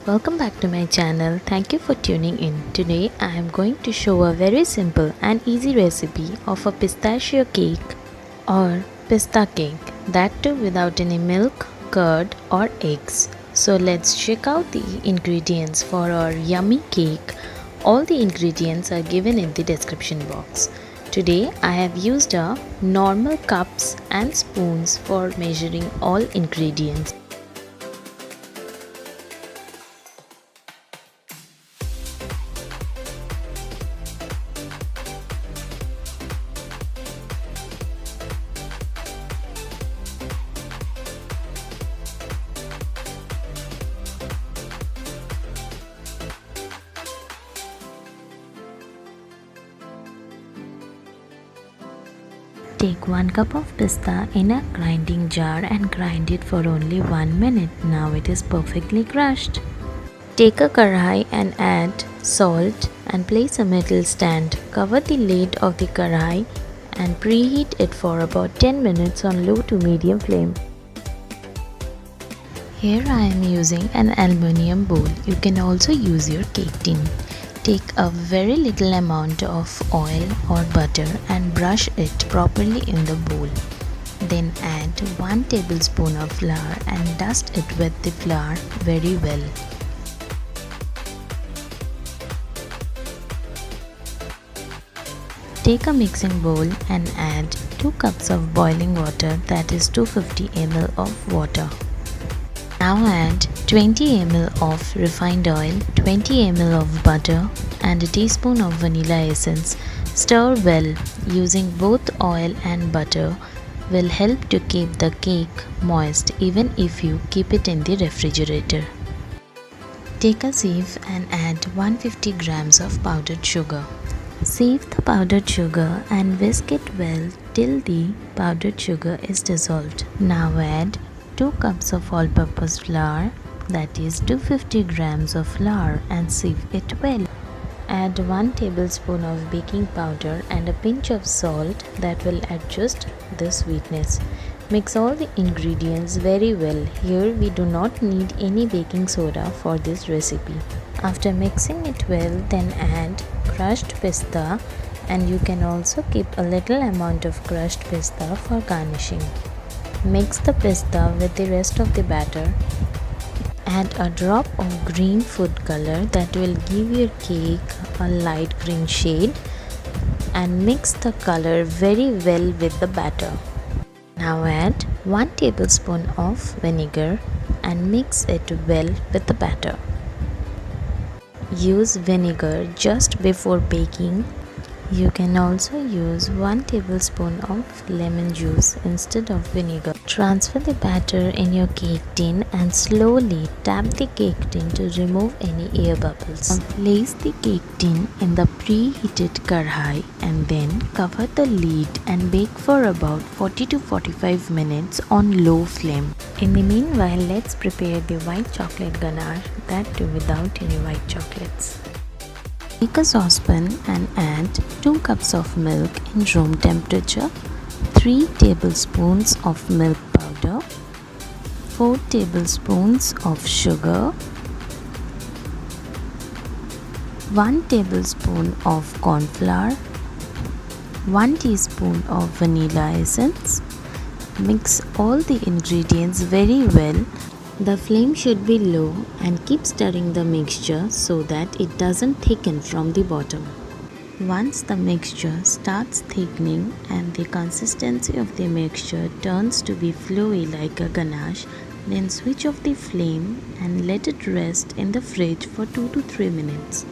Welcome back to my channel. Thank you for tuning in. Today I am going to show a very simple and easy recipe of a pistachio cake or pista cake, that too without any milk, curd or eggs. So let's check out the ingredients for our yummy cake. All the ingredients are given in the description box. Today I have used a normal cups and spoons for measuring all ingredients. Take 1 cup of pista in a grinding jar and grind it for only 1 minute. Now it is perfectly crushed. Take a karai and add salt and place a metal stand. Cover the lid of the karai and preheat it for about 10 minutes on low to medium flame. Here I am using an aluminium bowl. You can also use your cake tin. Take a very little amount of oil or butter and brush it properly in the bowl. Then add 1 tablespoon of flour and dust it with the flour very well. Take a mixing bowl and add 2 cups of boiling water, that is 250 ml of water. Now add 20 ml of refined oil, 20 ml of butter and a teaspoon of vanilla essence. Stir well. Using both oil and butter will help to keep the cake moist even if you keep it in the refrigerator. Take a sieve and add 150 grams of powdered sugar. Sieve the powdered sugar and whisk it well till the powdered sugar is dissolved. Now add 2 cups of all-purpose flour, that is 250 grams of flour, and sieve it well. Add 1 tablespoon of baking powder and a pinch of salt that will adjust the sweetness. Mix all the ingredients very well. Here we do not need any baking soda for this recipe. After mixing it well, then add crushed pista, and you can also keep a little amount of crushed pista for garnishing. Mix the pista with the rest of the batter. Add a drop of green food color that will give your cake a light green shade, and mix the color very well with the batter. Now add 1 tablespoon of vinegar and mix it well with the batter. Use vinegar just before baking. You can also use 1 tablespoon of lemon juice instead of vinegar. Transfer the batter in your cake tin and slowly tap the cake tin to remove any air bubbles. Place the cake tin in the preheated kadhai and then cover the lid and bake for about 40 to 45 minutes on low flame. In the meanwhile, let's prepare the white chocolate ganache, that too without any white chocolates. Take a saucepan and add 2 cups of milk in room temperature, 3 tablespoons of milk powder, 4 tablespoons of sugar, 1 tablespoon of cornflour, 1 teaspoon of vanilla essence. Mix all the ingredients very well. The flame should be low and keep stirring the mixture so that it doesn't thicken from the bottom. Once the mixture starts thickening and the consistency of the mixture turns to be flowy like a ganache, then switch off the flame and let it rest in the fridge for 2 to 3 minutes.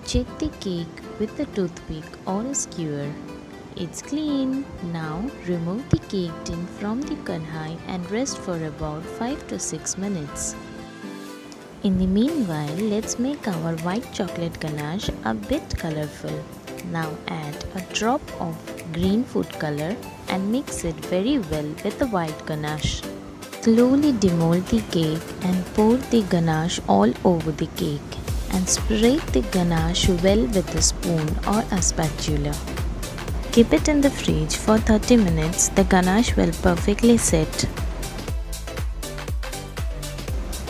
Check the cake with a toothpick or a skewer. It's clean. Now remove the cake tin from the kadhai and rest for about 5 to 6 minutes. In the meanwhile, let's make our white chocolate ganache a bit colorful. Now add a drop of green food color and mix it very well with the white ganache. Slowly demold the cake and pour the ganache all over the cake and spread the ganache well with a spoon or a spatula. Keep it in the fridge for 30 minutes. The ganache will perfectly set.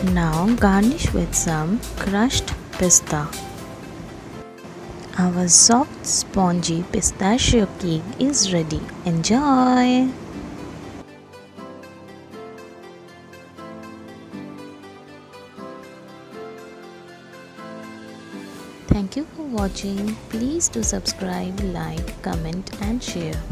Now garnish with some crushed pista. Our soft spongy pistachio cake is ready. Enjoy! Thank you for watching. Please do subscribe, like, comment and share.